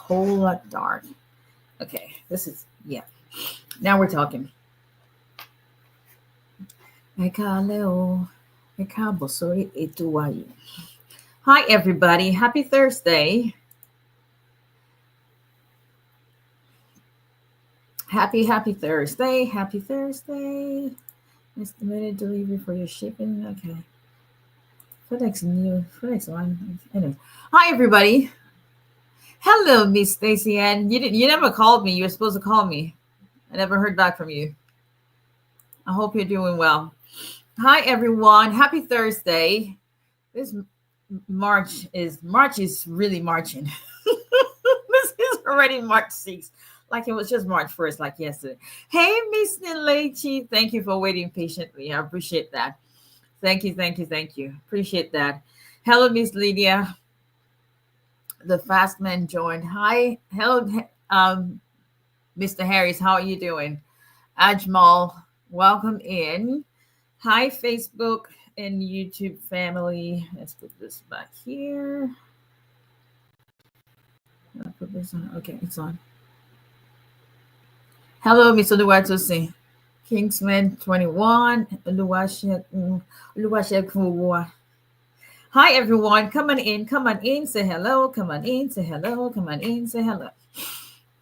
whole lot dark. Okay, this is, yeah. Now we're talking. 𝒊𝒎𝒎𝒊𝒈𝒓𝒂𝒏𝒕𝒔. Hi, everybody. Happy Thursday. Happy Thursday. Happy Thursday. Estimated delivery for your shipping. Okay. FedEx line. Anyway. Hi, everybody. Hello, Miss Stacy Ann. You never called me. You were supposed to call me. I never heard back from you. I hope you're doing well. Hi, everyone. Happy Thursday. This March is really marching. This is already March 6th. Like it was just March 1st, like yesterday. Hey, Miss Nilechi. Thank you for waiting patiently. I appreciate that. Thank you. Appreciate that. Hello, Miss Lydia. The fast man joined. Hi. Hello, Mr. Harris. How are you doing? Ajmal, welcome in. Hi, Facebook and YouTube family. Let's put this back here. I'll put this on. Okay, it's on. Hello, Mr. 𝒊𝒎𝒎𝒊𝒈𝒓𝒂𝒏𝒕. Kingsman 21. 𝒊𝒎𝒎𝒊𝒈𝒓𝒂𝒏𝒕. Hi, everyone. Come on in. Say hello. Come on in. Say hello. Say hello.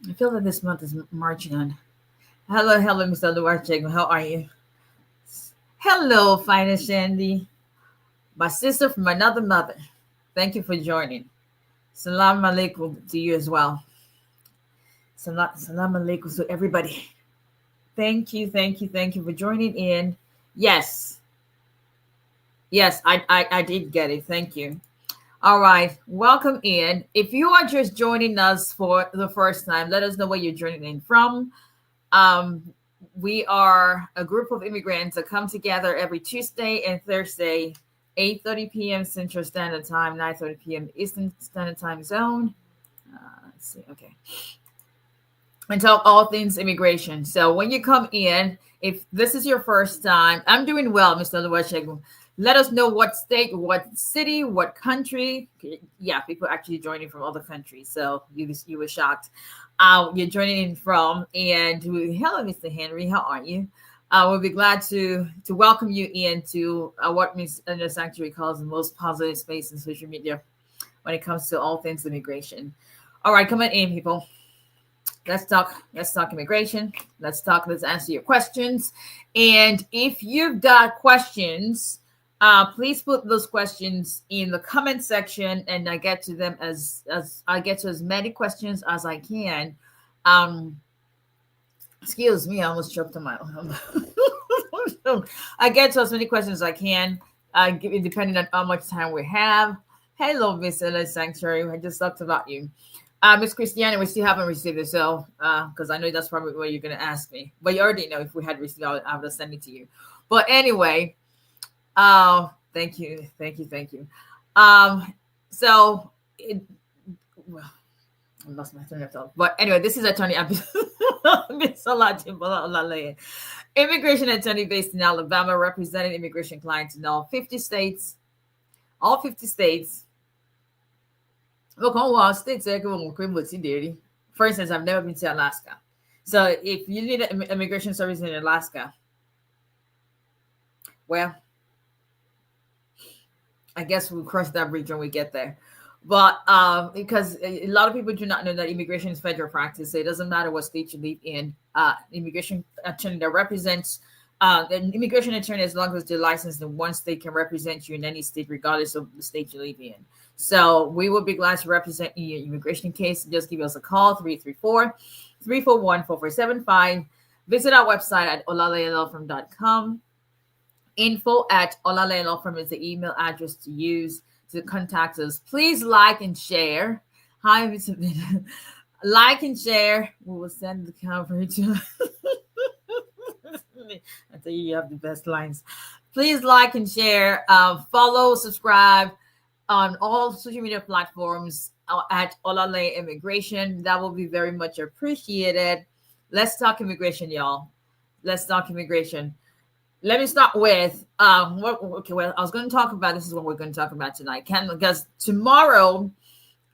I feel that this month is marching on. Hello, Mr. 𝒊𝒎𝒎𝒊𝒈𝒓𝒂𝒏𝒕. How are you? Hello, Finest Shandy. My sister from another mother. Thank you for joining. Salam alaikum to you as well. Salam alaikum to everybody. Thank you for joining in. Yes, I did get it. Thank you. All right, welcome in. If you are just joining us for the first time, let us know where you're joining in from. We are a group of immigrants that come together every Tuesday and Thursday, 8:30 p.m. Central Standard Time, 9:30 p.m. Eastern Standard Time Zone. Let's see. Okay. And talk all things immigration. So when you come in, if this is your first time, I'm doing well, Mr. 𝒊𝒎𝒎𝒊𝒈𝒓𝒂💏. Let us know what state, what city, what country. Yeah, people actually joining from other countries. So you were shocked. You're joining in from. And hello, Mr. Henry. How are you? We'll be glad to welcome you into what Ms. Under Sanctuary calls the most positive space in social media when it comes to all things immigration. All right, come on in, people. Let's talk immigration. Let's answer your questions. And if you've got questions, please put those questions in the comment section, and I get to them as I get to as many questions as I can. Excuse me, I almost choked on my I get to as many questions as I can, depending on how much time we have. Hello, Miss Sanctuary. I just talked about you. Miss Christiana, we still haven't received it, so because I know that's probably what you're going to ask me. But you already know if we had received it, I would have sent it to you. But anyway, thank you. So, well, I lost my train of thought. But anyway, this is Attorney immigration attorney based in Alabama, representing immigration clients in all 50 states. All 50 states. For instance, I've never been to Alaska. So if you need an immigration service in Alaska, well, I guess we'll cross that bridge when we get there. But because a lot of people do not know that immigration is federal practice, so it doesn't matter what state you live in. Immigration attorney that represents an immigration attorney, as long as they're licensed in one state, can represent you in any state, regardless of the state you live in. So we will be glad to represent you in your immigration case. Just give us a call, 334-341-4475. Visit our website at olalayalawfirm.com. info@olalayalawfirm is the email address to use to contact us. Please like and share. Hi, Mr. Like and share. We will send the coverage. I tell you have the best lines. Please like and share. Follow, subscribe on all social media platforms at Olalay Immigration. That will be very much appreciated. Let's talk immigration, y'all. Let's talk immigration. Let me start with well, I was going to talk about, this is what we're going to talk about tonight. Because tomorrow,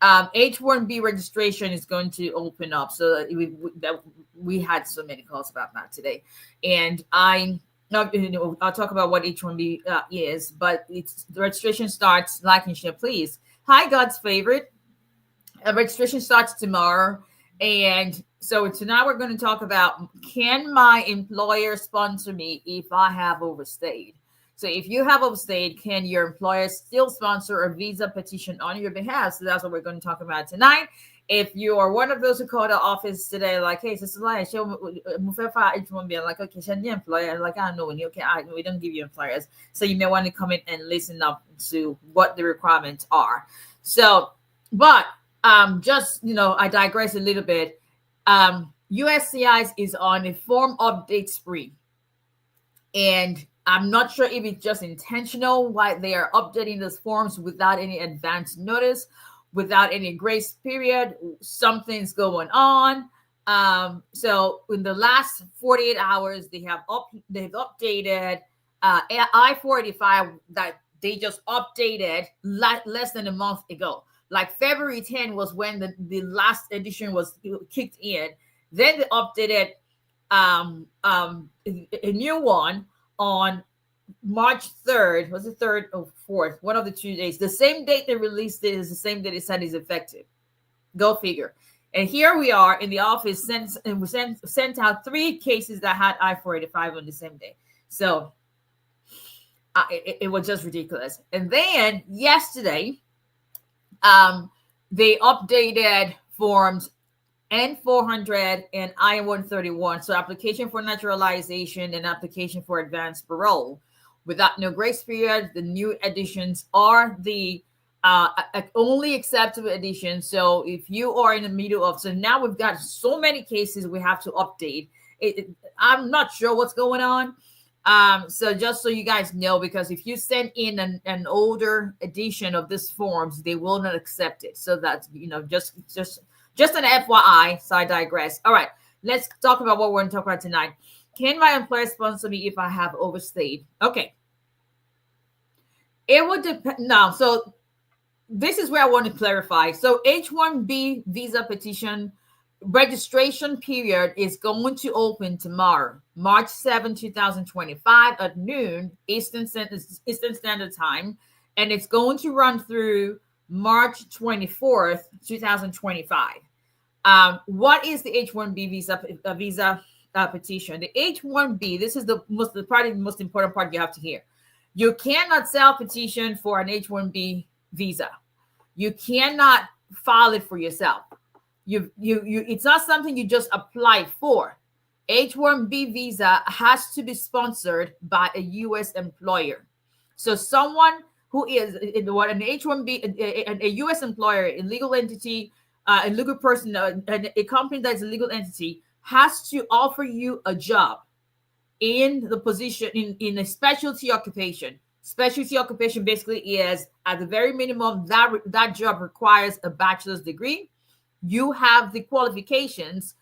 H-1B registration is going to open up. So we had so many calls about that today, and I'll talk about what H-1B is, but the registration starts. Like and share, please. Hi, God's favorite. Registration starts tomorrow, and so tonight we're going to talk about, can my employer sponsor me if I have overstayed? So if you have overstayed, can your employer still sponsor a visa petition on your behalf? So that's what we're going to talk about tonight. If you are one of those who called the office today, like, hey, this is like, H1B, like, okay, send your employer, like, I know, okay, we don't give you employers. So you may want to come in and listen up to what the requirements are. So, but just, I digress a little bit. USCIS is on a form update spree, and I'm not sure if it's just intentional why they are updating those forms without any advance notice, without any grace period. Something's going on. So in the last 48 hours, they've updated I-485 that they just updated less than a month ago. Like February 10 was when the last edition was kicked in. Then they updated a new one on March 3rd. Was it 3rd or 4th? One of the 2 days. The same date they released it is the same date they said is effective. Go figure. And here we are in the office, sent out 3 cases that had I-485 on the same day. So it was just ridiculous. And then yesterday, they updated forms N400 and I-131. So application for naturalization and application for advanced parole. Without no grace period, the new additions are the only acceptable edition. So if you are in the middle of, so now we've got so many cases we have to update. I'm not sure what's going on. So just so you guys know, because if you send in an older edition of this forms, they will not accept it. So that's, just an FYI. So I digress. All right, let's talk about what we're going to talk about tonight. Can my employer sponsor me if I have overstayed? Okay. It would depend. Now, so this is where I want to clarify. So H-1B visa petition registration period is going to open tomorrow, March 7, 2025 at noon Eastern Standard Time, and it's going to run through March 24th, 2025. What is the H-1B visa petition? The H-1B, this is the most important part you have to hear. You cannot self-petition for an H-1B visa. You cannot file it for yourself. It's not something you just apply for. H-1B visa has to be sponsored by a U.S. employer. So someone who is an H-1B, a U.S. employer, a legal entity, a legal person, a company that's a legal entity, has to offer you a job in the position in a specialty occupation. Specialty occupation basically is, at the very minimum, that job requires a bachelor's degree. You have the qualifications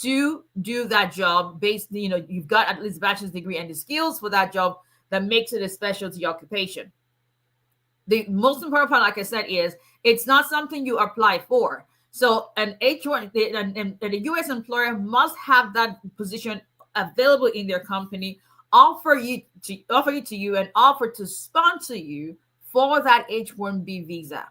to do that job based, you've got at least a bachelor's degree and the skills for that job that makes it a specialty occupation. The most important part, like I said, is it's not something you apply for. So an H1 and a U.S. employer must have that position available in their company, offer it to you, and offer to sponsor you for that H-1B visa.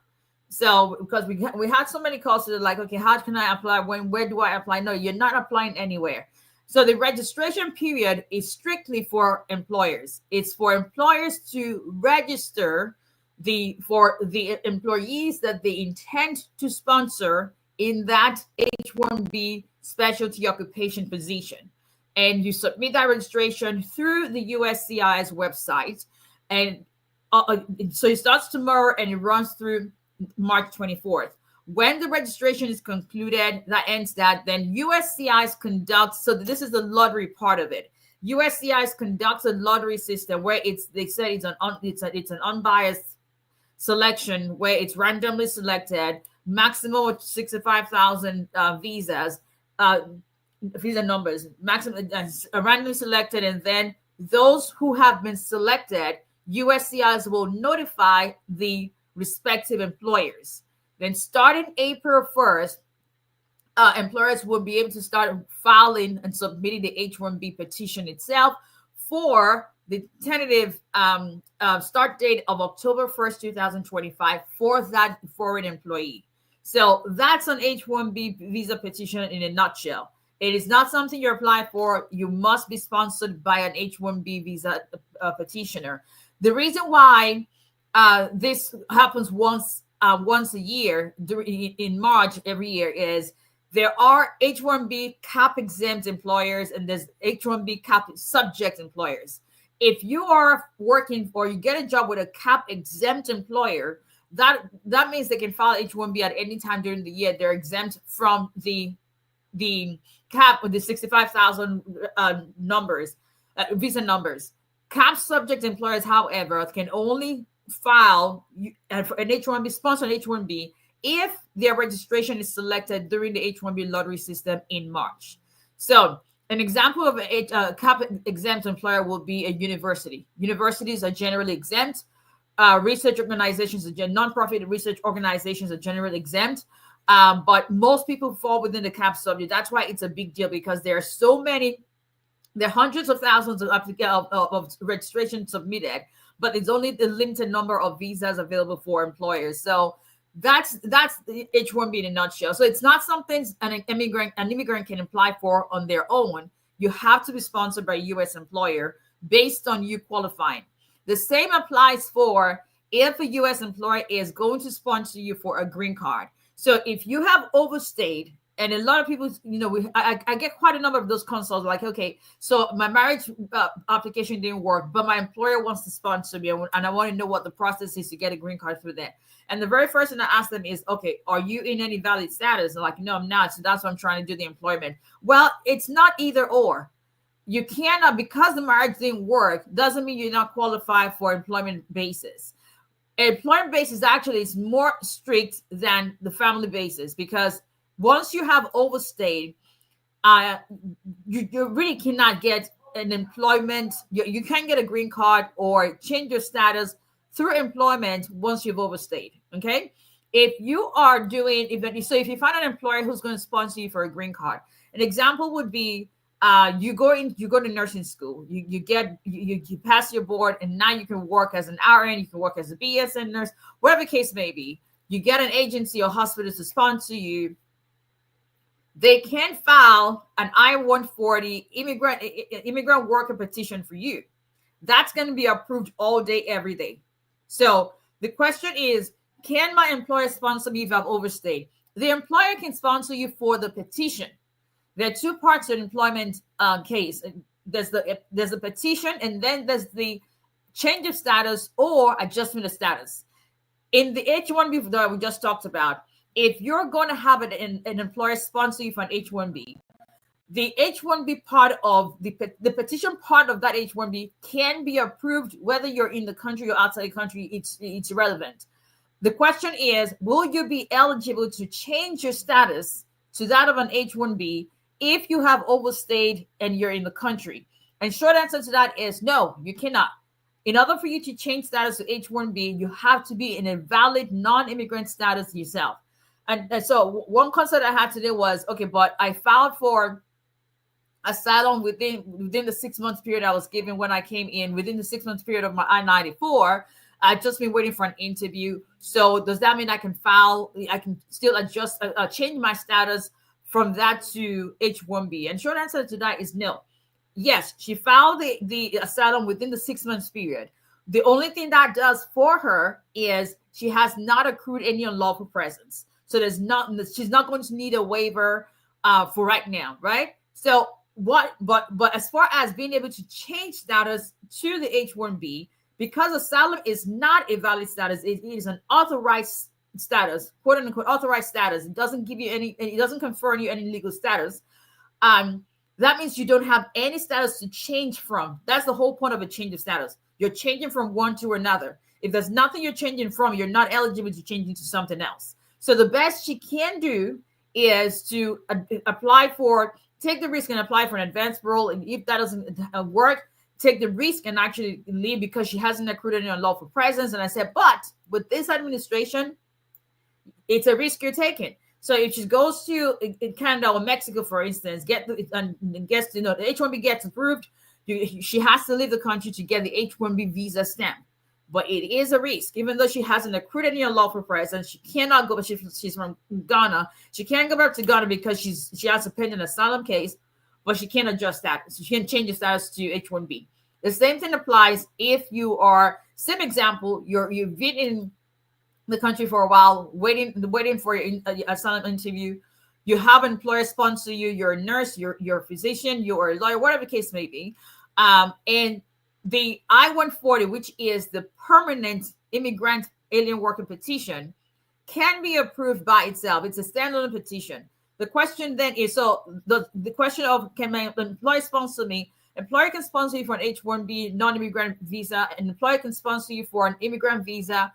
So because we had so many calls that are like, okay, how can I apply? Where do I apply? No, you're not applying anywhere. So the registration period is strictly for employers. It's for employers to register for the employees that they intend to sponsor in that H-1B specialty occupation position. And you submit that registration through the USCIS website. And so it starts tomorrow and it runs through March 24th. When the registration is concluded, that ends that, then USCIS conducts, so this is the lottery part of it. USCIS conducts a lottery system where they said it's an unbiased selection where it's randomly selected, maximum of 65,000 visas, visa numbers, maximum randomly selected, and then those who have been selected, USCIS will notify the respective employers. Then starting April 1st, employers will be able to start filing and submitting the H-1B petition itself for the tentative start date of October 1st, 2025 for that foreign employee. So that's an H-1B visa petition in a nutshell. It is not something you apply for. You must be sponsored by an H-1B visa petitioner. The reason why this happens once a year in March every year is there are H-1B cap exempt employers and there's H-1B cap subject employers. If you are working or you get a job with a cap exempt employer, that means they can file H-1B at any time during the year. They're exempt from the cap with the 65,000 visa numbers. Cap subject employers, however, can only file an H-1B, sponsor an H-1B, if their registration is selected during the H-1B lottery system in March. So an example of a cap exempt employer will be a university. Universities are generally exempt. Research organizations, nonprofit research organizations are generally exempt. But most people fall within the cap subject. That's why it's a big deal, because there are so many, there are hundreds of thousands of registrations submitted, but it's only the limited number of visas available for employers. So that's the H-1B in a nutshell. So it's not something an immigrant can apply for on their own. You have to be sponsored by a U.S. employer based on you qualifying. The same applies for if a U.S. employer is going to sponsor you for a green card. So if you have overstayed, and a lot of people, I get quite a number of those consults like, okay, so my marriage application didn't work, but my employer wants to sponsor me, and I want to know what the process is to get a green card through that. And the very first thing I ask them is, okay, are you in any valid status? They're like, no, I'm not. So that's why I'm trying to do the employment. Well, it's not either or. You cannot, because the marriage didn't work, doesn't mean you're not qualified for employment basis. Employment basis actually is more strict than the family basis, because once you have overstayed, you really cannot get an employment. You can't get a green card or change your status through employment once you've overstayed. Okay, if you are doing, if you find an employer who's going to sponsor you for a green card, an example would be you go to nursing school, you pass your board, and now you can work as an RN, you can work as a BSN nurse, whatever the case may be. You get an agency or hospital to sponsor you. They can file an I-140 immigrant worker petition for you. That's going to be approved all day, every day. So the question is, can my employer sponsor me if I've overstayed? The employer can sponsor you for the petition. There are two parts to an employment case. There's the petition, and then there's the change of status or adjustment of status. In the H-1B that we just talked about, if you're going to have an employer sponsor you for an H-1B, the H-1B part of the petition part of that H-1B can be approved whether you're in the country or outside the country. It's irrelevant. The question is, will you be eligible to change your status to that of an H-1B if you have overstayed and you're in the country? And short answer to that is no, you cannot. In order for you to change status to H-1B, you have to be in a valid non-immigrant status yourself. And so one concept I had today was, okay, but I filed for asylum within the 6 months period I was given when I came in, within the 6 months period of my I-94. I've just been waiting for an interview. So does that mean I can still adjust, change my status from that to H-1B? And short answer to that is no. Yes, she filed the asylum within the 6 months period. The only thing that does for her is she has not accrued any unlawful presence. So she's not going to need a waiver for right now, right? So but as far as being able to change status to the H-1B, because asylum is not a valid status, it is an authorized status, quote unquote authorized status. It doesn't give you it doesn't confer on you any legal status. That means you don't have any status to change from. That's the whole point of a change of status. You're changing from one to another. If there's nothing you're changing from, you're not eligible to change into something else. So the best she can do is to take the risk and apply for an advanced parole. And if that doesn't work, take the risk and actually leave because she hasn't accrued any unlawful presence. And I said, but with this administration, it's a risk you're taking. So if she goes to in Canada or Mexico, for instance, and gets the H-1B gets approved, she has to leave the country to get the H-1B visa stamp. But it is a risk, even though she hasn't accrued any lawful presence. She cannot go. But she's from Ghana. She can't go back to Ghana because she has a pending asylum case, but she can't adjust status. She can't change the status to H-1B. The same thing applies if you are. Same example. You've been in the country for a while, waiting for your asylum interview. You have an employer sponsor you. You're a nurse. You're a physician. You're a lawyer. Whatever the case may be, and the I-140, which is the permanent immigrant alien worker petition, can be approved by itself. It's a standalone petition. The question then is, so the question of, can my employer sponsor me? Employer can sponsor you for an H-1B non-immigrant visa. An employer can sponsor you for an immigrant visa,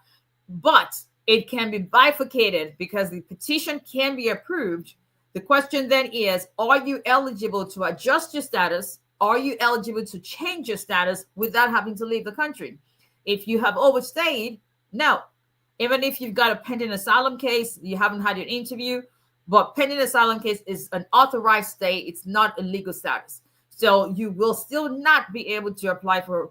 but it can be bifurcated because the petition can be approved. The question then is, are you eligible to adjust your status? Are you eligible to change your status without having to leave the country? If you have overstayed, no. Even if you've got a pending asylum case, you haven't had your interview, but pending asylum case is an authorized stay. It's not a legal status. So you will still not be able to apply to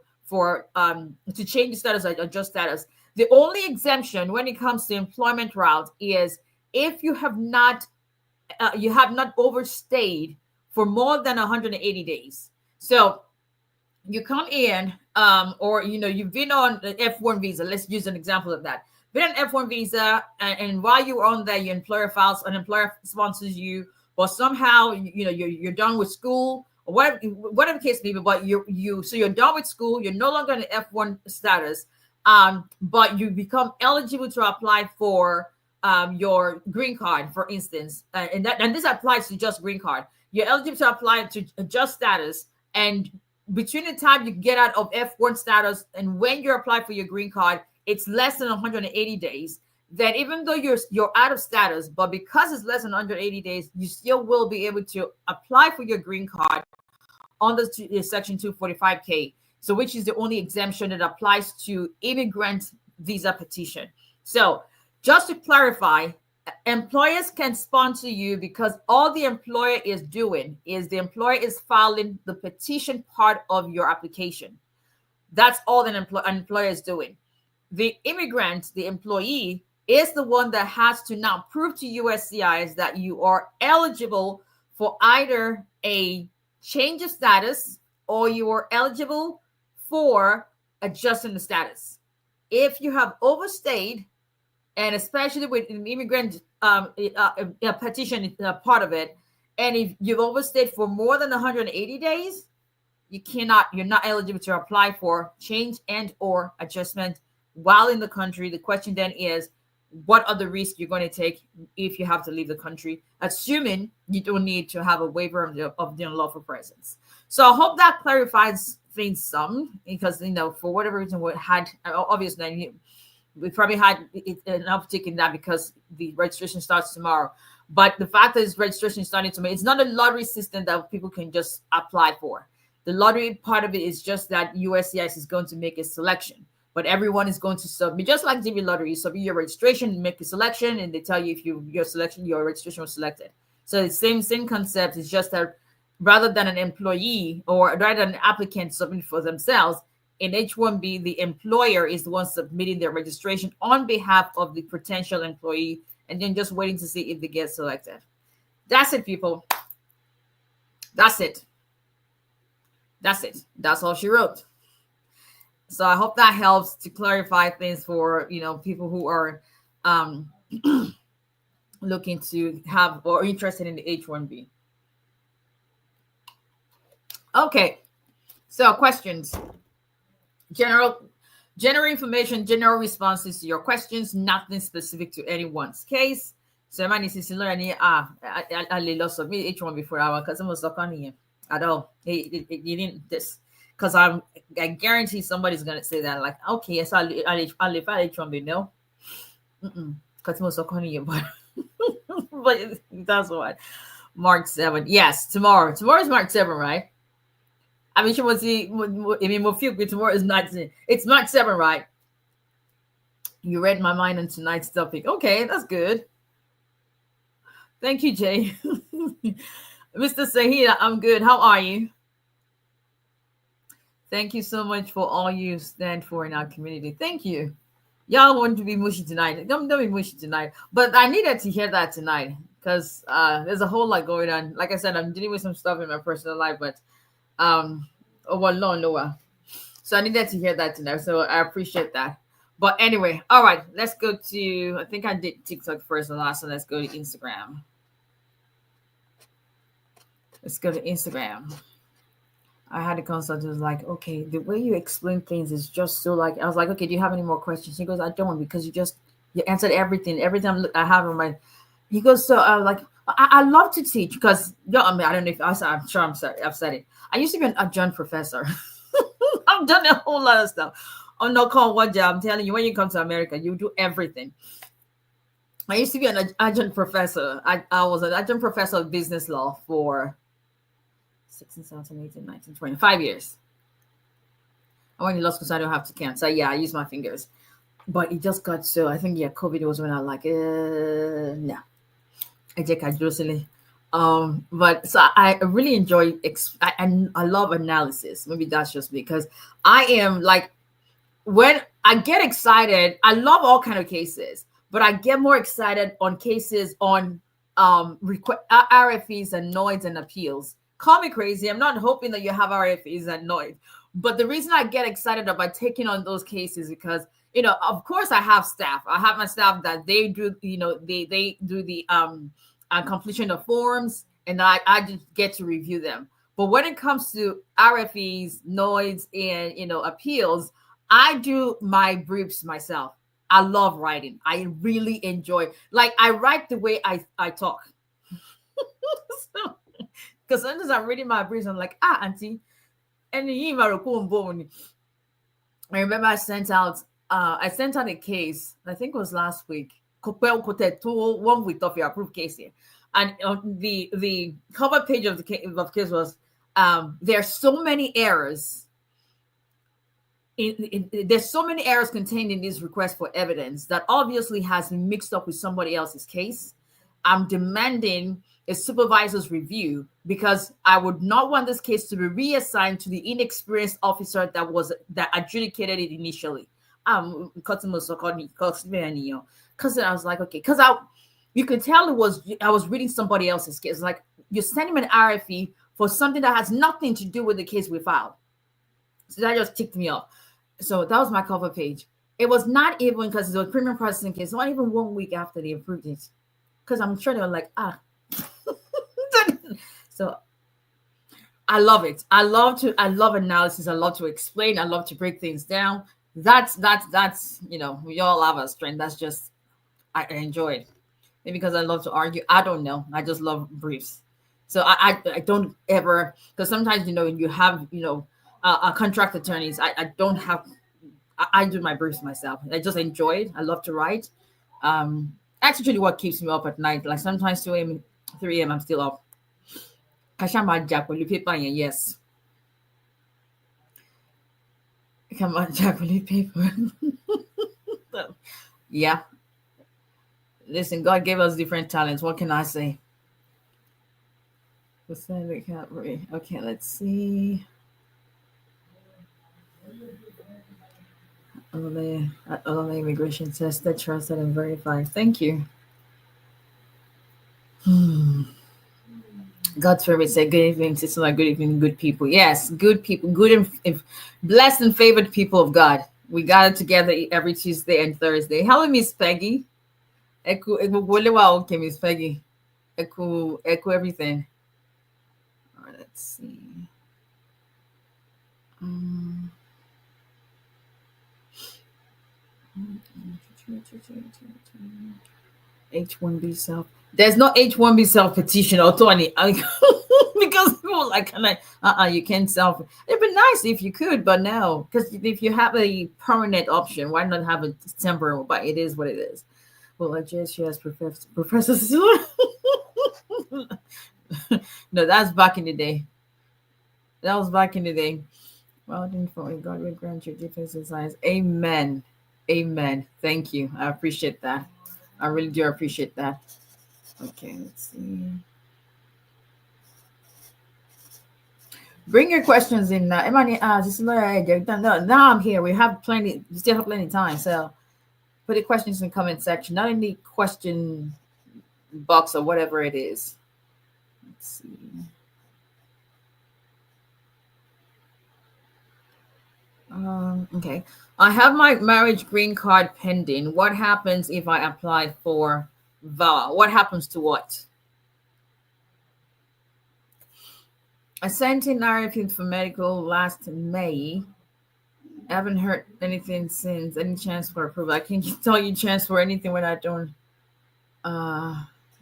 change the status or adjust status. The only exemption when it comes to employment route is if you have not overstayed for more than 180 days. So you come in, or you've been on an F1 visa. Let's use an example of that. Been on F1 visa, and while you're on there, your employer sponsors you, but somehow you're done with school or whatever the case may be. But you're done with school. You're no longer in F1 status, but you become eligible to apply for your green card, for instance, and this applies to just green card. You're eligible to apply to adjust status. And between the time you get out of F1 status and when you apply for your green card, it's less than 180 days. Then even though you're out of status, but because it's less than 180 days, you still will be able to apply for your green card under Section 245K. So which is the only exemption that applies to immigrant visa petition. So just to clarify, employers can sponsor you because all the employer is doing is the employer is filing the petition part of your application. That's all an employer is doing. The immigrant, the employee, is the one that has to now prove to USCIS that you are eligible for either a change of status or you are eligible for adjusting the status. If you have overstayed, and especially with an immigrant petition part of it, and if you've overstayed for more than 180 days, you're not eligible to apply for change and or adjustment while in the country. The question then is, what are the risks you're going to take if you have to leave the country, assuming you don't need to have a waiver of the unlawful presence. So I hope that clarifies things some, because for whatever reason we probably had an uptick in that because the registration starts tomorrow. But the fact that it's registration starting tomorrow, it's not a lottery system that people can just apply for. The lottery part of it is just that USCIS is going to make a selection, but everyone is going to submit, just like DB lottery. You submit your registration, make a selection, and they tell you if your registration was selected. So the same concept. It's just that rather than an employee or rather than an applicant submitting for themselves, in H-1B, the employer is the one submitting their registration on behalf of the potential employee and then just waiting to see if they get selected. That's it, people. That's it. That's all she wrote. So I hope that helps to clarify things for, people who are looking to have or interested in the H-1B. Okay. So questions. General information, general responses to your questions, nothing specific to anyone's case. So I need to learn I lost of me H1 before I because I was stuck on here at all. You didn't this because I guarantee somebody's gonna say that like, okay, yes, I'll live H1B, no. Because I was stuck on here, but that's what. March 7. Yes, tomorrow. Tomorrow is March 7, right? I mean, she was tomorrow is not. It's March 7, right? You read my mind on tonight's topic. Okay, that's good. Thank you, Jay. Mr. Sahida, I'm good. How are you? Thank you so much for all you stand for in our community. Thank you. Y'all want to be mushy tonight. Don't be mushy tonight. But I needed to hear that tonight because there's a whole lot going on. Like I said, I'm dealing with some stuff in my personal life, but oh well, no. So I needed to hear that tonight. So I appreciate that. But anyway, all right, let's go to, I think I did TikTok first and last, so let's go to Instagram. Let's go to Instagram. I had a consultant who was like, okay, the way you explain things is just so like, I was like, okay, do you have any more questions? He goes, I don't, because you answered everything. Every time I have on my, he goes, so I was like, I love to teach because, I mean, I don't know if I'm sure I've said it. I used to be an adjunct professor. I've done a whole lot of stuff. I'm not called one job. I'm telling you, when you come to America, you do everything. I used to be an adjunct professor. I was an adjunct professor of business law for 16, 17, 18, 19, 20, 5 years. I went to law school, so I don't have to count. So yeah, I use my fingers. But it just got so, I think, yeah, COVID was when I was like, no. But so I really enjoy, I love analysis. Maybe that's just because I am like, when I get excited, I love all kind of cases, but I get more excited on cases on RFEs and NOIDs and appeals. Call me crazy. I'm not hoping that you have RFEs and NOIDs, but the reason I get excited about taking on those cases because, of course I have staff. I have my staff that they do, they do the completion of forms, and I just get to review them. But when it comes to RFEs, NOIDs, and appeals, I do my briefs myself. I love writing. I really enjoy. Like I write the way I talk. Because sometimes I'm reading my briefs, I'm like, auntie, and I remember I sent out a case. I think it was last week. 1 week of your approved case here. And the cover page of the case was there are so many errors. There's so many errors contained in this request for evidence that obviously has been mixed up with somebody else's case. I'm demanding a supervisor's review because I would not want this case to be reassigned to the inexperienced officer that adjudicated it initially. Because I was like, okay, because you could tell I was reading somebody else's case. Like you're sending me an RFE for something that has nothing to do with the case we filed. So that just ticked me off. So that was my cover page. It was not even because it was a premium processing case, not even 1 week after they approved it. Because I'm sure they were like, So I love it. I love analysis. I love to explain. I love to break things down. That's we all have a strength. That's just I enjoy it. Maybe because I love to argue. I don't know. I just love briefs. So I don't ever, because sometimes you have contract attorneys. I don't have. I do my briefs myself. I just enjoy it. I love to write. Actually what keeps me up at night. Like sometimes 2 a.m., 3 a.m. I'm still up. Yes. Come on, Jack, will you paper? Yeah. Listen, God gave us different talents. What can I say? Okay, let's see. Only immigration tested, trusted, and verified. Thank you. God's favorite said, good evening, sister. Like, good evening, good people. Yes, good people, good and blessed and favored people of God. We gather together every Tuesday and Thursday. Hello, Miss Peggy. Okay, Miss Peggy. Echo everything. All right, let's see. H1B self. There's no H1B self petition or Tony because people like, you can't self. It'd be nice if you could, but no, because if you have a permanent option, why not have a temporary? But it is what it is. Well, I just she has professors. No, that's back in the day. That was back in the day. Well, for God will grant you difference in science. Amen. Amen. Thank you. I appreciate that. I really do appreciate that. Okay, let's see. Bring your questions in. Emani, just now I'm here. We have plenty. We still have plenty of time. So put the questions in the comment section. Not in the question box or whatever it is. Let's see. Okay. I have my marriage green card pending. What happens if I apply for VA? What happens to what? I sent in RFP for medical last May. I haven't heard anything since. Any chance for approval? I can't tell you chance for anything when I don't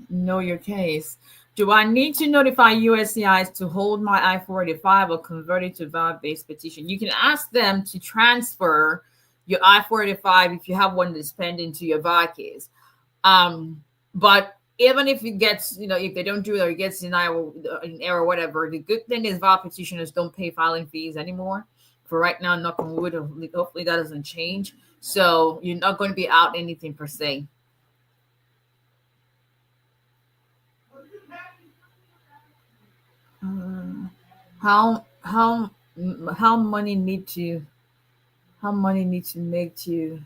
know your case. Do I need to notify USCIS to hold my I-485 or convert it to VA-based petition? You can ask them to transfer your I-485 if you have one that's pending to your VA case. But even if it gets, if they don't do it or it gets denied or an error or whatever, the good thing is VA petitioners don't pay filing fees anymore. For right now, knock on wood, hopefully that doesn't change. So you're not going to be out anything per se. How money need to make to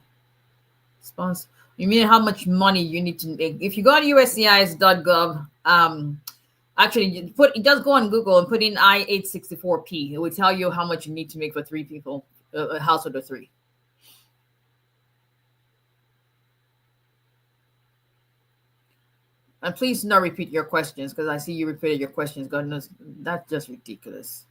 sponsor? You mean how much money you need to make? If you go to USCIS.gov, actually it does go on Google and put in I-864P. It will tell you how much you need to make for 3 people, a household of 3. And please not repeat your questions because I see you repeated your questions. God knows that's just ridiculous.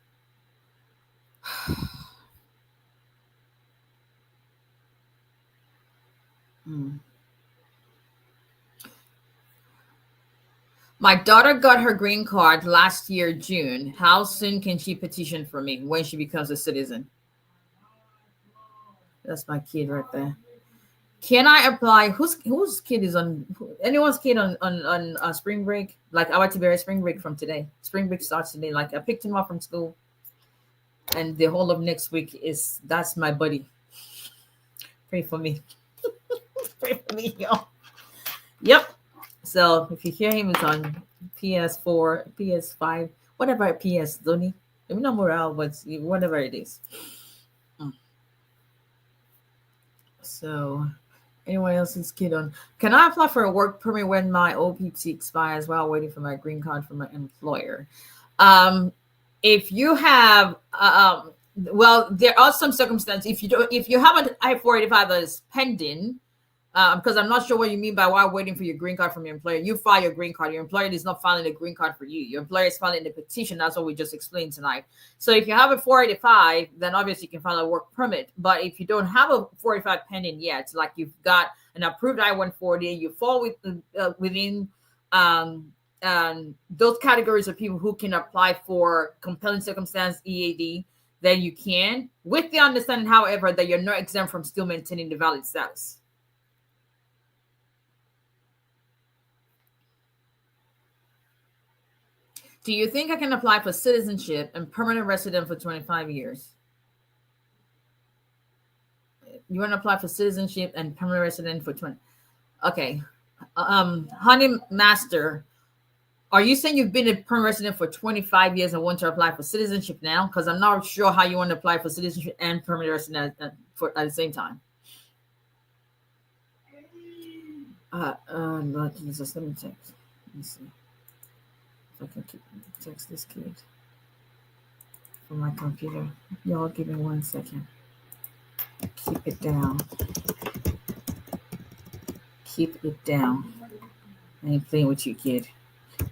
My daughter got her green card last year, June. How soon can she petition for me when she becomes a citizen? That's my kid right there. Can I apply? Whose kid is on? Anyone's kid on spring break? Like I went to Berry spring break from today. Spring break starts today. Like I picked him up from school, and the whole of next week that's my buddy. Pray for me. Pray for me, y'all. Yep. So if you hear him, it's on PS4, PS5, whatever PS, don't he? Maybe not morale, but whatever it is. So anyone else's kid on? Can I apply for a work permit when my OPT expires while waiting for my green card from my employer? If you have, well, there are some circumstances. If you have an I-485 that is pending, because I'm not sure what you mean by while waiting for your green card from your employer. You file your green card. Your employer is not filing a green card for you. Your employer is filing the petition. That's what we just explained tonight. So if you have a 485, then obviously you can file a work permit. But if you don't have a 485 pending yet, like you've got an approved I-140, you fall within those categories of people who can apply for compelling circumstance EAD, then you can, with the understanding, however, that you're not exempt from still maintaining the valid status. Do you think I can apply for citizenship and permanent resident for 25 years? You want to apply for citizenship and permanent resident for 20? Okay. Honey Master, are you saying you've been a permanent resident for 25 years and want to apply for citizenship now? Because I'm not sure how you want to apply for citizenship and permanent resident at the same time. Lord Jesus, let me text. Let me see. I can text this kid from my computer. Y'all give me 1 second. Keep it down. Keep it down. I ain't playing with you, kid.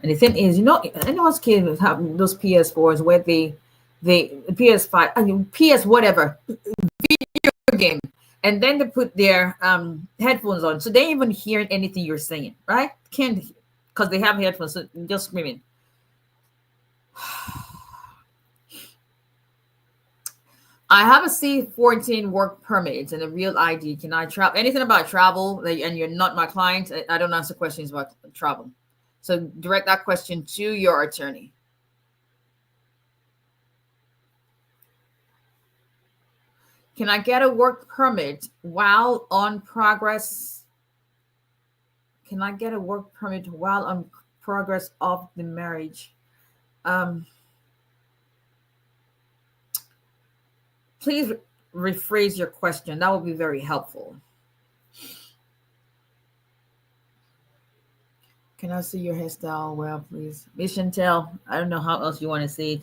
And the thing is, anyone's kid have those PS4s where they PS5, PS whatever video game, and then they put their headphones on, so they ain't even hearing anything you're saying, right? Can't, because they have headphones, so just screaming. I have a C-14 work permit and a real ID. Can I travel? Anything about travel, and you're not my client, I don't answer questions about travel. So direct that question to your attorney. Can I get a work permit while on progress? can I get a work permit while on progress of the marriage? Um, please rephrase your question. That would be very helpful. Can I see your hairstyle? Well, please. Miss Chantel, I don't know how else you want to see it.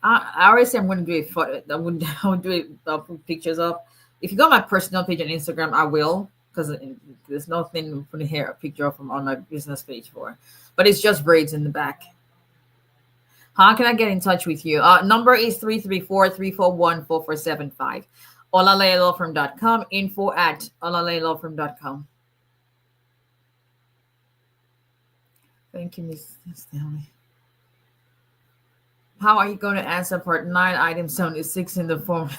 I already said I'm going to do a photo. I would do it. I'll put pictures up. If you go on my personal page on Instagram, I will, because there's nothing putting here a picture of them on my business page for. But it's just braids in the back. How can I get in touch with you? Number is 334-341-4475. olalayalawfirm.com, info@olalayalawfirm.com. Thank you, Miss Stanley. How are you going to answer part 9, item 76 in the form?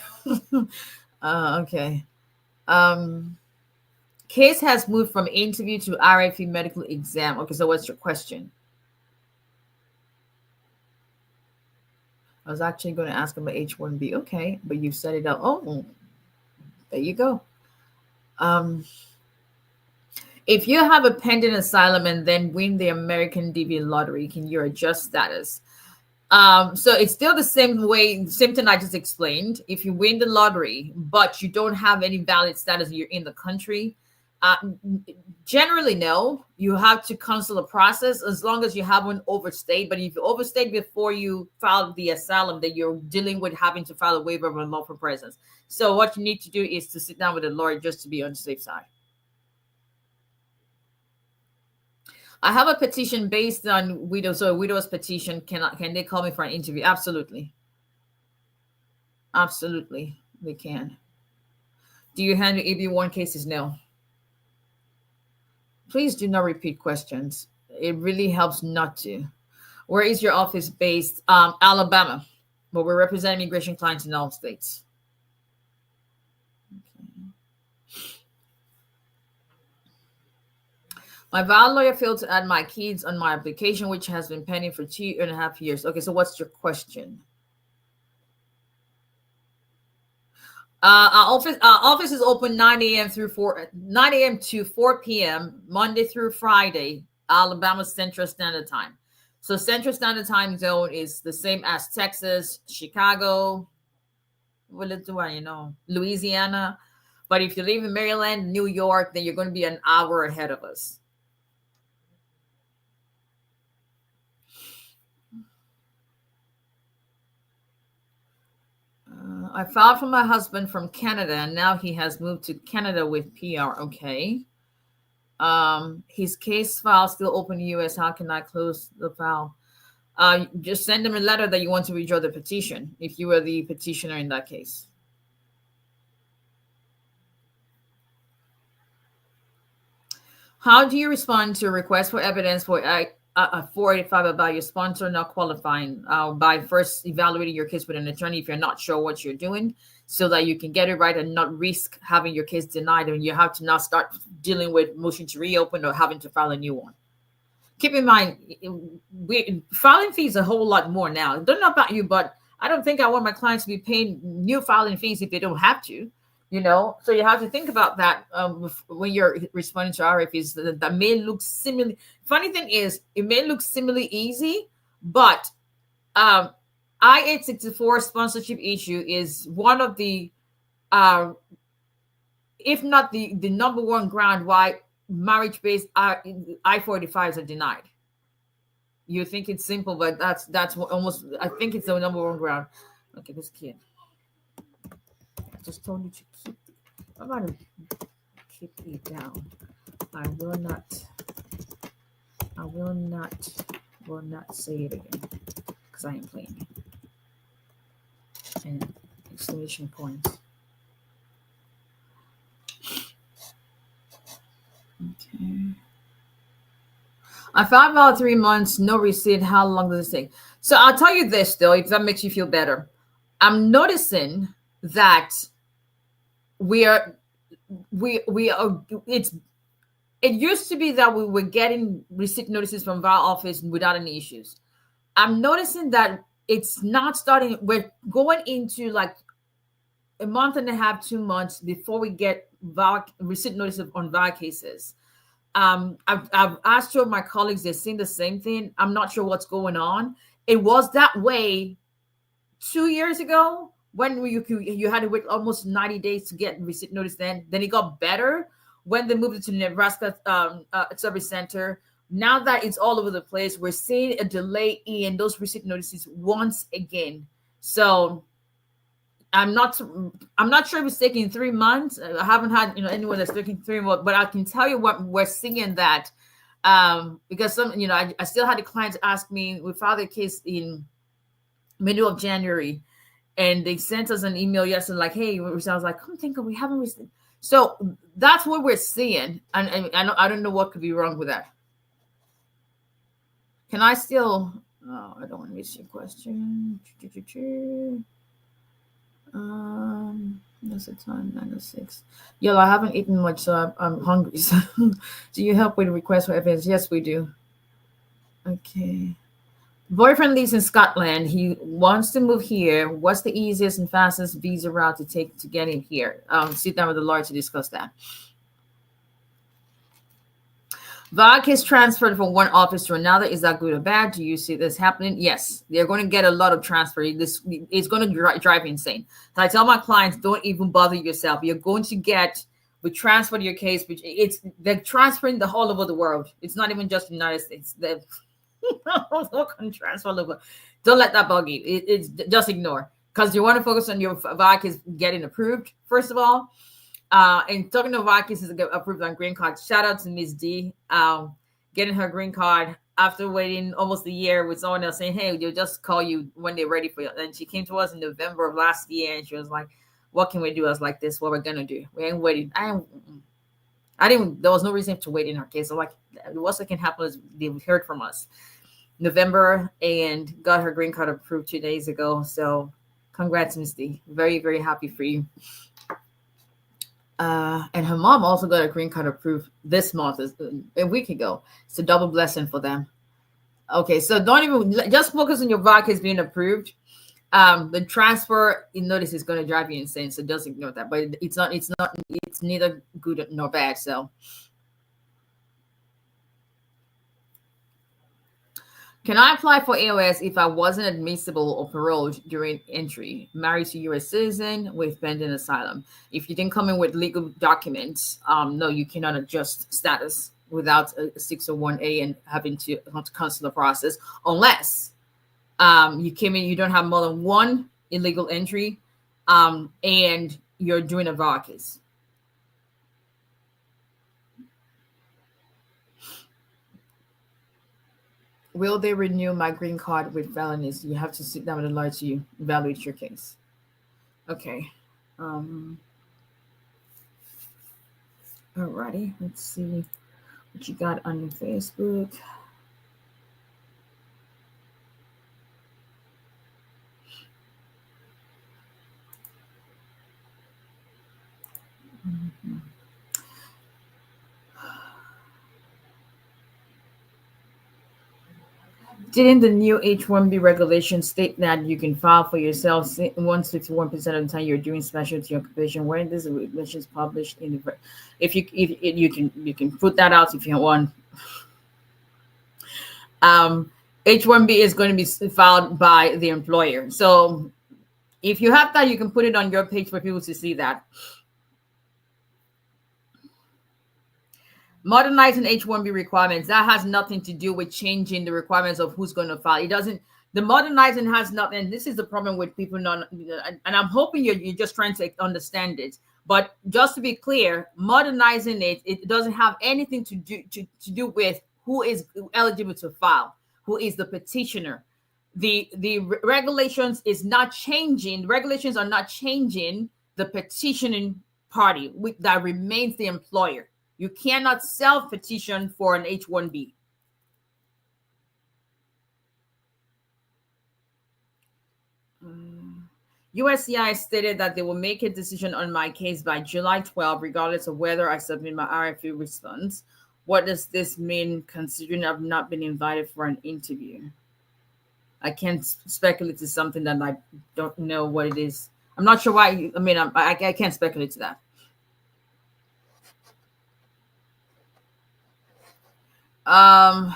Okay. Case has moved from interview to RFE medical exam. Okay, so what's your question? I was actually going to ask about H-1B. Okay, but you set it up. Oh, there you go. If you have a pending asylum and then win the American DV lottery, can you adjust status? So it's still the same thing I just explained. If you win the lottery, but you don't have any valid status, you're in the country, generally, no, you have to cancel the process as long as you haven't overstayed. But if you overstayed before you filed the asylum, then you're dealing with having to file a waiver of unlawful presence. So what you need to do is to sit down with a lawyer just to be on the safe side. I have a petition based on widows. So a widow's petition, can they call me for an interview? Absolutely. Absolutely, they can. Do you handle EB1 cases? No. Please do not repeat questions. It really helps not to. Where is your office based? Alabama, but we represent immigration clients in all states. My valid lawyer failed to add my kids on my application, which has been pending for 2.5 years. Okay, so what's your question? Our office is open 9 a.m. to 4 p.m. Monday through Friday, Alabama Central Standard Time. So Central Standard Time zone is the same as Texas, Chicago, Louisiana. But if you live in Maryland, New York, then you're going to be an hour ahead of us. I filed for my husband from Canada, and now he has moved to Canada with PR. Okay. His case file still open in the U.S. How can I close the file? Just send him a letter that you want to withdraw the petition if you were the petitioner in that case. How do you respond to a request for evidence for 485 about your sponsor not qualifying by first evaluating your case with an attorney if you're not sure what you're doing, so that you can get it right and not risk having your case denied and you have to now start dealing with motion to reopen or having to file a new one. Keep in mind, filing fees a whole lot more now. I don't know about you, but I don't think I want my clients to be paying new filing fees if they don't have to. So you have to think about that when you're responding to RFEs. That may look similar. Funny thing is, it may look similarly easy, but I-864 sponsorship issue is one of the, if not the number one ground why marriage-based I-45s are denied. You think it's simple, but that's almost, I think it's the number one ground. Okay, this kid. Just told you to keep. I'm going to keep it down. I will not say it again because I am playing. And exclamation points. Okay. I found about 3 months, no receipt. How long does it take? So I'll tell you this though, if that makes you feel better. I'm noticing that it used to be that we were getting receipt notices from our office without any issues. I'm noticing that it's not starting. We're going into like a month and a half, 2 months before we get receipt notices on VAR cases. I've asked two of my colleagues, they've seen the same thing. I'm not sure what's going on. It was that way 2 years ago when you had to wait almost 90 days to get receipt notice. Then it got better when they moved it to Nebraska Service Center. Now that it's all over the place, we're seeing a delay in those receipt notices once again. So I'm not sure if it's taking 3 months. I haven't had anyone that's taking 3 months, but I can tell you what we're seeing that because I still had the clients ask me. We filed a case in middle of January, and they sent us an email yesterday like, hey, I was like, come think of, we haven't received. So that's what we're seeing, and I don't know what could be wrong with that. Can I still? Oh, I don't want to miss your question. That's the time, 9:06. Yo, I haven't eaten much, so I'm hungry. So, do you help with requests for evidence? Yes, we do. Okay. Boyfriend lives in Scotland. He wants to move here. What's the easiest and fastest visa route to take to get him here? Sit down with the lawyer to discuss that. VAC is transferred from one office to another. Is that good or bad? Do you see this happening? Yes, they're going to get a lot of transfer. This is going to drive you insane. So I tell my clients, don't even bother yourself. You're going to get, we transfer your case, which they're transferring the whole over the world. It's not even just the United States. They're transfer over. Don't let that bug you. It's just ignore, because you want to focus on your VAC is getting approved first of all. And talking to Vikings is approved on green card. Shout out to Miss D, getting her green card after waiting almost a year with someone else saying, hey, they'll just call you when they're ready for you. And she came to us in November of last year, and she was like, what can we do? I was like, this, what we're going to do. We ain't waiting. There was no reason to wait in her case. So like, the worst that can happen is they heard from us November and got her green card approved 2 days ago. So congrats, Miss D. Very, very happy for you. And her mom also got a green card approved this month, a week ago. It's a double blessing for them. Okay, so don't even just focus on your VAC being approved. The transfer notice is going to drive you insane, so just ignore that. But it's neither good nor bad. So, can I apply for AOS if I wasn't admissible or paroled during entry? Married to U.S. citizen with pending asylum. If you didn't come in with legal documents, no, you cannot adjust status without a 601A and having to cancel the process, unless you came in, you don't have more than one illegal entry, and you're doing a VARCAS. Will they renew my green card with felonies? You have to sit down with a lawyer to evaluate your case. Okay. Alrighty. Let's see what you got on your Facebook. Mm-hmm. Didn't the new H-1B regulation state that you can file for yourself 161% of the time you're doing specialty occupation? When this regulation is published in the, if you can put that out if you want. H-1B is going to be filed by the employer. So if you have that, you can put it on your page for people to see that. Modernizing H-1B requirements, that has nothing to do with changing the requirements of who's going to file. It doesn't. The modernizing has nothing. And this is the problem with people and I'm hoping you're just trying to understand it. But just to be clear, modernizing it doesn't have anything to do with who is eligible to file, who is the petitioner. The regulations is not changing. The regulations are not changing the petitioning party. That remains the employer. You cannot self-petition for an H-1B. USCIS stated that they will make a decision on my case by July 12, regardless of whether I submit my RFE response. What does this mean, considering I've not been invited for an interview? I can't speculate to something that I don't know what it is. I'm not sure why. I can't speculate to that. Um,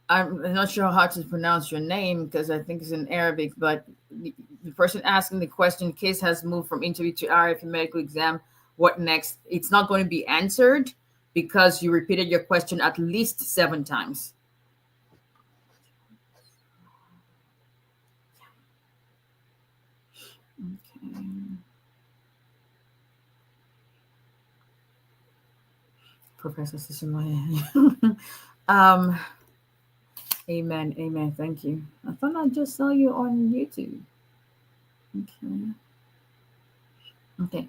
I'm not sure how to pronounce your name because I think it's in Arabic, but the person asking the question, case has moved from interview to RF medical exam. What next? It's not going to be answered because you repeated your question at least 7 times. Okay. Professor Sisimoye. um, Amen. Amen. Thank you. I thought I just saw you on YouTube. Okay. Okay.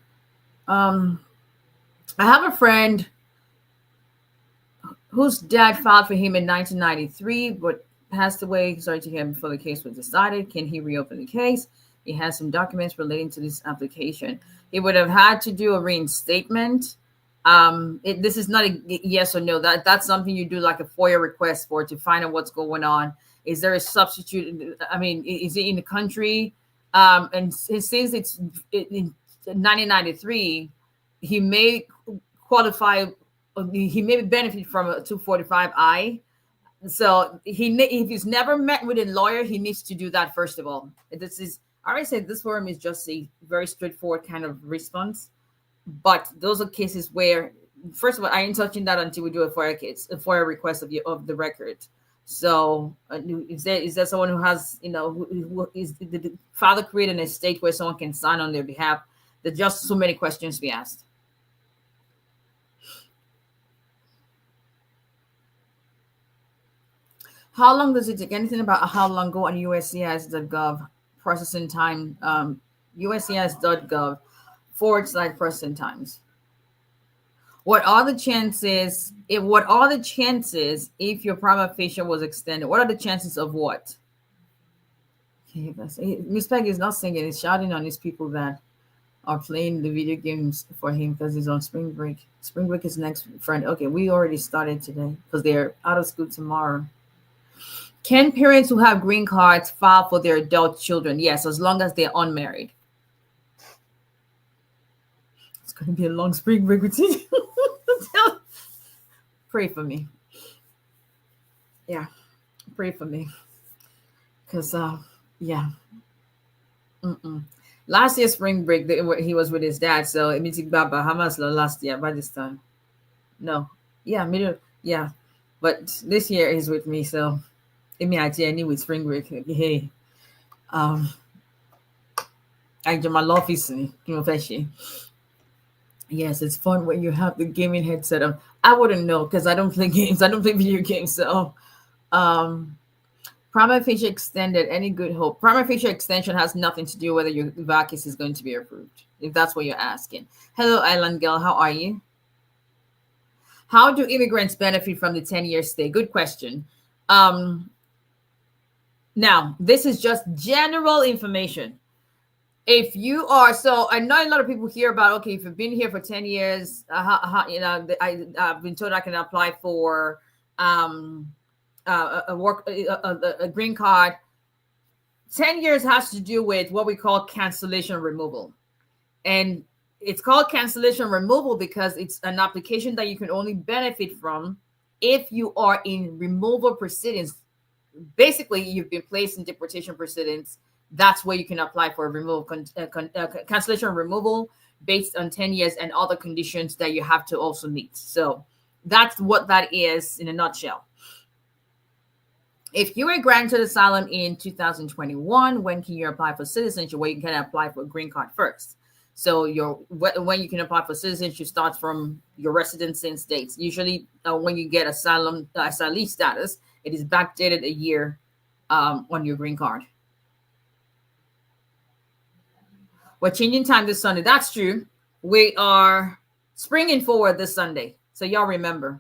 Um, I have a friend whose dad filed for him in 1993, but passed away. Sorry to hear before the case was decided. Can he reopen the case? He has some documents relating to this application. He would have had to do a reinstatement. This is not a yes or no. That's something you do like a FOIA request for to find out what's going on. Is there a substitute? I mean, is it in the country? And since it's in 1993, he may qualify. He may benefit from a 245I. So if he's never met with a lawyer, he needs to do that first of all. This is I already said this forum is just a very straightforward kind of response. But those are cases where, first of all, I ain't touching that until we do a FOIA request of the record. So, is there someone who has, who is the father created an estate where someone can sign on their behalf? There's just so many questions to be asked. How long does it take? Anything about how long go on USCIS.gov processing time? USCIS.gov / processing times. What are the chances? If your prima facie was extended? What are the chances of what? Okay, Miss Peggy is not singing; he's shouting on his people that are playing the video games for him because he's on spring break. Spring break is next friend. Okay, we already started today because they're out of school tomorrow. Can parents who have green cards file for their adult children? Yes, as long as they're unmarried. It's going to be a long spring break with you. Pray for me. Yeah, pray for me. Because, yeah. Last year, spring break, he was with his dad. So it means Bahamas last year by this time. No. Yeah, middle. Yeah. But this year he's with me. So it means I with spring break. Hey. I do my love is yes, it's fun when you have the gaming headset on. I wouldn't know because I don't play games. I don't play video games. So, prima facie extended. Any good hope? Prima facie extension has nothing to do whether your VACIS is going to be approved. If that's what you're asking. Hello, Island Girl. How are you? How do immigrants benefit from the 10-year stay? Good question. Now, this is just general information. If you are, so I know a lot of people hear about, okay, if you've been here for 10 years, I've been told I can apply for a green card. 10 years has to do with what we call cancellation removal. And it's called cancellation removal because it's an application that you can only benefit from if you are in removal proceedings. Basically, you've been placed in deportation proceedings. That's where you can apply for a removal, cancellation removal based on 10 years and other conditions that you have to also meet. So that's what that is in a nutshell. If you were granted asylum in 2021, when can you apply for citizenship? Well, you can apply for a green card first. So when you can apply for citizenship starts from your residency in states. Usually when you get asylee status, it is backdated a year on your green card. We're changing time this Sunday. That's true. We are springing forward this Sunday. So y'all remember.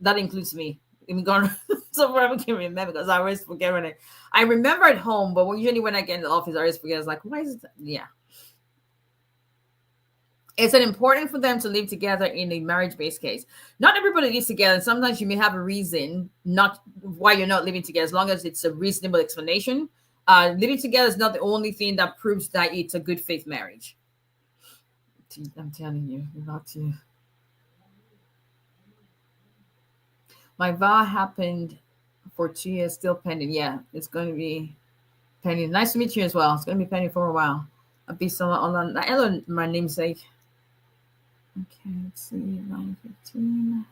That includes me. I'm going so I can remember because I always forget when I remember at home, but usually when I get in the office, I always forget. It's like, why is it? Yeah. It's important for them to live together in a marriage-based case. Not everybody lives together. Sometimes you may have a reason not why you're not living together, as long as it's a reasonable explanation. Living together is not the only thing that proves that it's a good faith marriage. I'm telling you, not to. My VA happened for 2 years, still pending. Yeah, it's going to be pending. Nice to meet you as well. It's going to be pending for a while. I'll be someone online. Hello, my namesake. Okay, let's see. 9:15.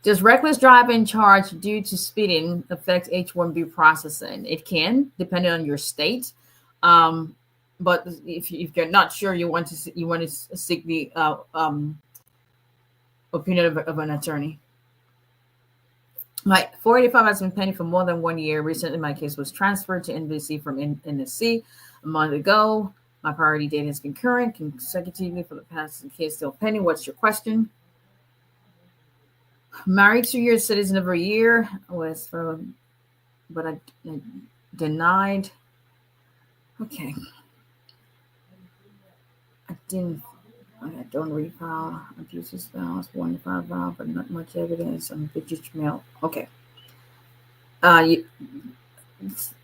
Does reckless driving charge due to speeding affect H-1B processing? It can, depending on your state. But if you're not sure, you want to seek the opinion of an attorney. My 485 has been pending for more than 1 year. Recently, my case was transferred to NBC from NSC a month ago. My priority date has been current consecutively for the past. The case still pending. What's your question? Married 2 years, citizen of a year was from, but I denied. Okay. I didn't. I don't refile abusive spouse, 1 to 5 vow, but not much evidence on mail. Okay. You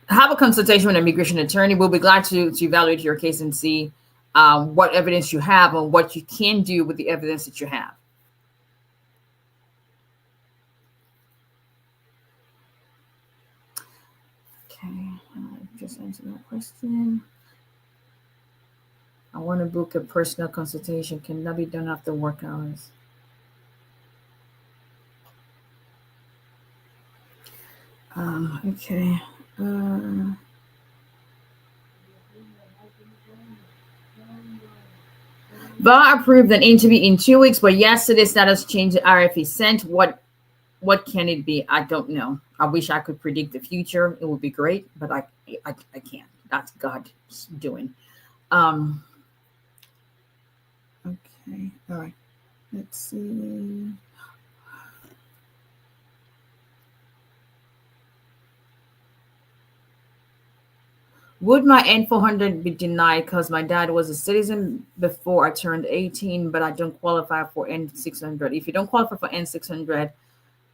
have a consultation with an immigration attorney. We'll be glad to evaluate your case and see what evidence you have and what you can do with the evidence that you have. Okay, just answer that question. I want to book a personal consultation. Can that be done after work hours? Okay. VA approved an interview in 2 weeks, but yesterday status changed to RFE sent. What can it be? I don't know. I wish I could predict the future. It would be great, but I can't. That's God's doing. Okay. All right. Let's see. Would my N400 be denied because my dad was a citizen before I turned 18, but I don't qualify for N600? If you don't qualify for N600,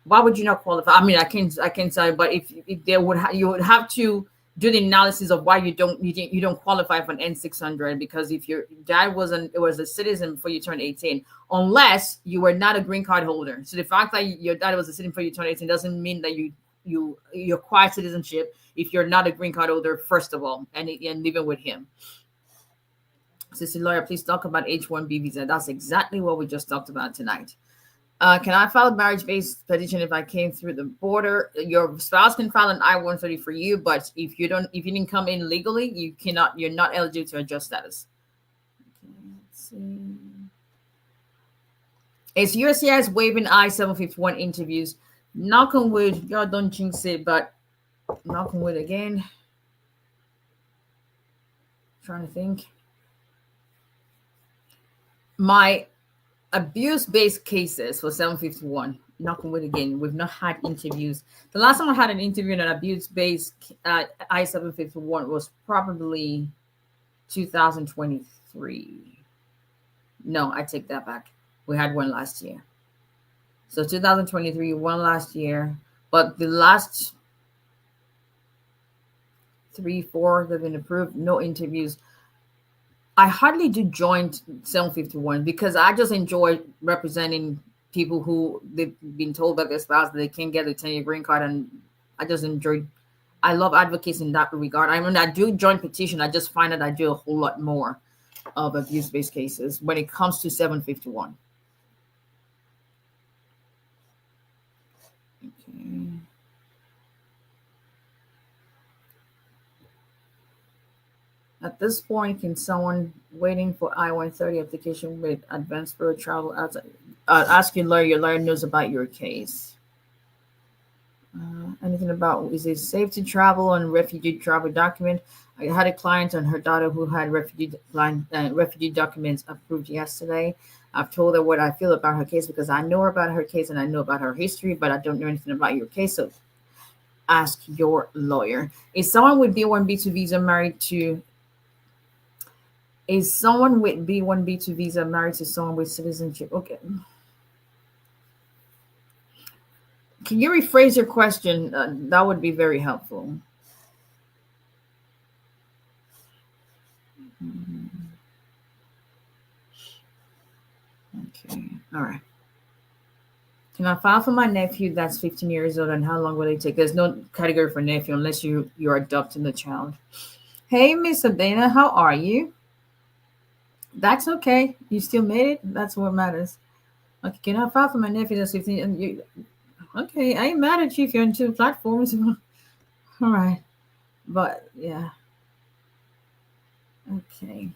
why would you not qualify? I mean, I can say, but if there would you would have to do the analysis of why you don't qualify for an N600, because if your dad was a citizen before you turned 18, unless you were not a green card holder. So the fact that your dad was a citizen before you turned 18 doesn't mean that you acquire citizenship if you're not a green card holder, first of all, and living with him. Sissy lawyer, please talk about H-1B visa. That's exactly what we just talked about tonight. Can I file a marriage-based petition if I came through the border? Your spouse can file an I-130 for you, but if you didn't come in legally, you're not eligible to adjust status. Okay, let's see. Is USCIS waiving I-751 interviews? Knock on wood, y'all don't jinx it, but knock on wood again. Trying to think. My abuse-based cases for 751. Knock on wood again. We've not had interviews. The last time I had an interview in an abuse-based I-751 was probably 2023. No, I take that back. We had one last year. So 2023, one last year. But the last 3, 4 that have been approved, no interviews. I hardly do joint 751 because I just enjoy representing people who they've been told by their spouse that they can't get a 10-year green card, and I love advocates in that regard. I mean, I do joint petition. I just find that I do a whole lot more of abuse-based cases when it comes to 751. Okay. At this point, can someone waiting for I-130 application with advanced for travel ask your lawyer knows about your case? Anything about, is it safe to travel on refugee travel document? I had a client and her daughter who had refugee documents approved yesterday. I've told her what I feel about her case because I know about her case and I know about her history, but I don't know anything about your case. So ask your lawyer. Is someone with B1B2 visa married to Is someone with B1B2 visa married to someone with citizenship? Okay. Can you rephrase your question? That would be very helpful. Okay. All right. Can I file for my nephew that's 15 years old, and how long will it take? There's no category for nephew unless you're adopting the child. Hey, Miss Sabina, how are you? That's okay. You still made it. That's what matters. Okay, can I file for my nephew that's 15? And you, okay, I ain't mad at you if you're on two platforms. All right, but yeah, okay.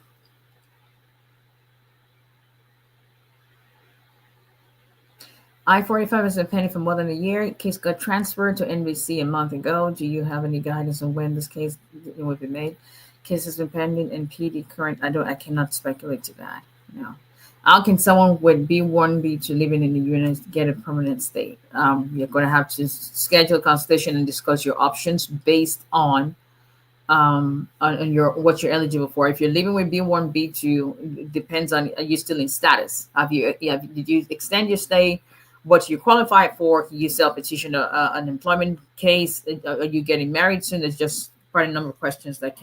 I-45 has been pending for more than a year. Case got transferred to NBC a month ago. Do you have any guidance on when this case will be made? Case has been pending and PD current. I cannot speculate to that. No. How can someone with B1, B2 living in the unit get a permanent state? You're going to have to schedule a consultation and discuss your options based on your what you're eligible for. If you're living with B1, B2, it depends on, are you still in status? Did you extend your stay? What you qualify for? Can you self-petition an employment case? Are you getting married soon? There's just quite a number of questions that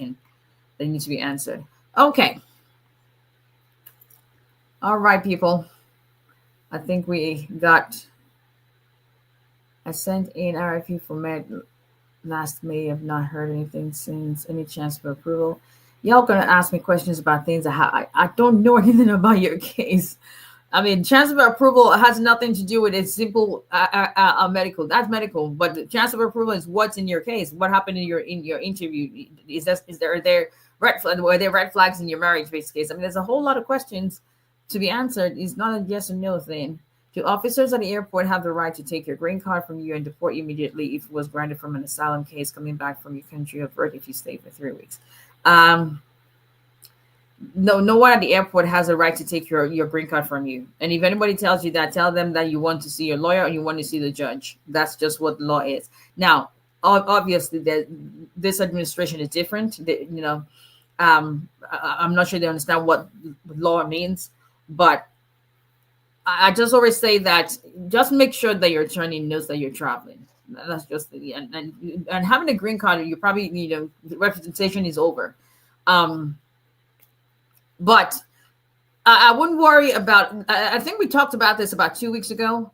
need to be answered. Okay. All right, people. I think we got. I sent in RFP for Med last May. I've not heard anything since. Any chance for approval? Y'all gonna ask me questions about things that I don't know anything about your case. I mean, chance of approval has nothing to do with it. It's simple medical. That's medical, but the chance of approval is what's in your case. What happened in your interview? Are there red flags in your marriage-based case? I mean, there's a whole lot of questions to be answered. It's not a yes or no thing. Do officers at the airport have the right to take your green card from you and deport you immediately if it was granted from an asylum case coming back from your country of birth if you stay for 3 weeks? No one at the airport has a right to take your green card from you. And if anybody tells you that, tell them that you want to see your lawyer or you want to see the judge. That's just what the law is. Now, obviously, this administration is different. I'm not sure they understand what law means, but I just always say that just make sure that your attorney knows that you're traveling. That's just and having a green card, you probably the representation is over. But I wouldn't worry about. I think we talked about this about 2 weeks ago.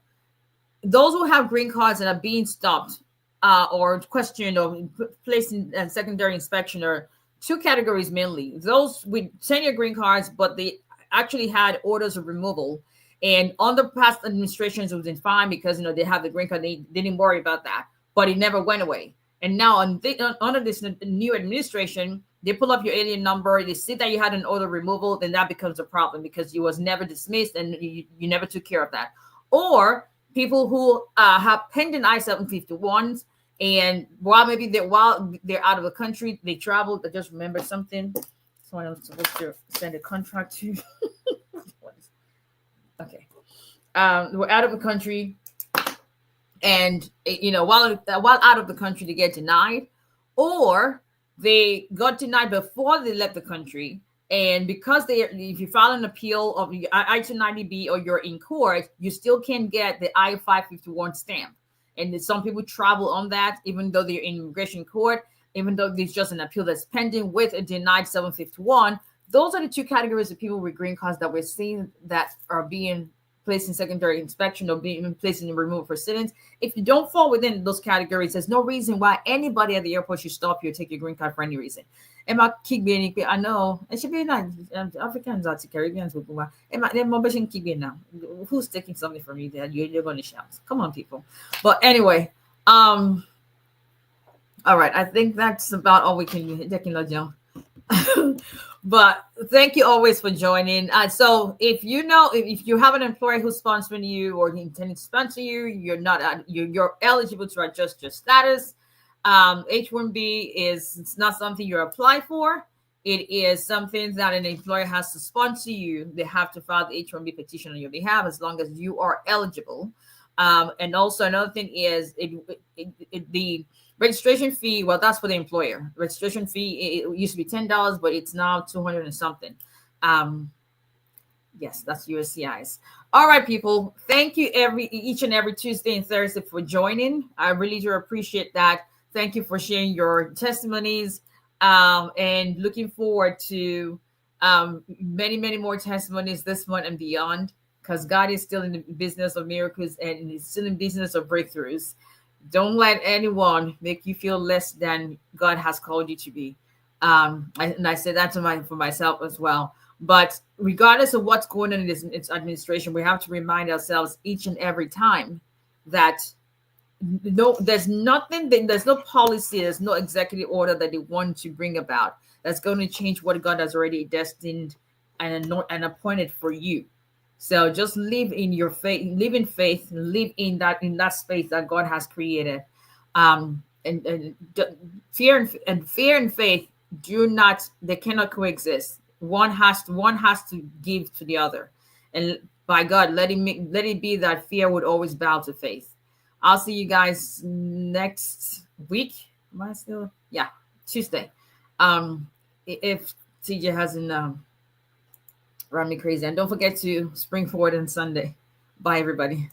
Those who have green cards that are being stopped or questioned or placed in secondary inspection are two categories mainly. Those with 10-year green cards, but they actually had orders of removal. And under past administrations, it was fine because they have the green card. They didn't worry about that, but it never went away. And now under this new administration, they pull up your alien number. They see that you had an order of removal, then that becomes a problem because you was never dismissed and you never took care of that. Or people who have pending I-751s, and while they're out of the country, they traveled. I just remembered something. Someone was supposed to send a contract to. Okay. We're out of the country, and while out of the country, they get denied, or they got denied before they left the country, and because if you file an appeal of I-290B or you're in court, you still can't get the I-551 stamp. And some people travel on that, even though they're in immigration court, even though there's just an appeal that's pending with a denied 751. Those are the two categories of people with green cards that we're seeing that are being placed in secondary inspection or being placed in removal proceedings. If you don't fall within those categories, there's no reason why anybody at the airport should stop you or take your green card for any reason. I know it should be like Africans or Caribbeans. Now, who's taking something from you that you're going to shout? Come on, people. But anyway, all right. I think that's about all we can do. But thank you always for joining. So if you have an employer who's sponsoring you or intending to sponsor you, you're eligible to adjust your status. H-1B it's not something you apply for. It is something that an employer has to sponsor you. They have to file the H-1B petition on your behalf as long as you are eligible. And also another thing is the registration fee, well, that's for the employer. Registration fee, it used to be $10, but it's now $200 and something. Yes, that's USCIS. All right, people. Thank you each and every Tuesday and Thursday for joining. I really do appreciate that. Thank you for sharing your testimonies, and looking forward to many, many more testimonies this month and beyond. because God is still in the business of miracles and He's still in business of breakthroughs. Don't let anyone make you feel less than God has called you to be. And I said that for myself as well. But regardless of what's going on in its administration, we have to remind ourselves each and every time that there's no policy, there's no executive order that they want to bring about that's going to change what God has already destined and appointed for you. So just live in your faith, live in faith, live in that space that God has created. And fear and faith they cannot coexist. One has to give to the other. And by God, let it be that fear would always bow to faith. I'll see you guys next week. Am I still? Yeah, Tuesday. If TJ hasn't run me crazy. And don't forget to spring forward on Sunday. Bye, everybody.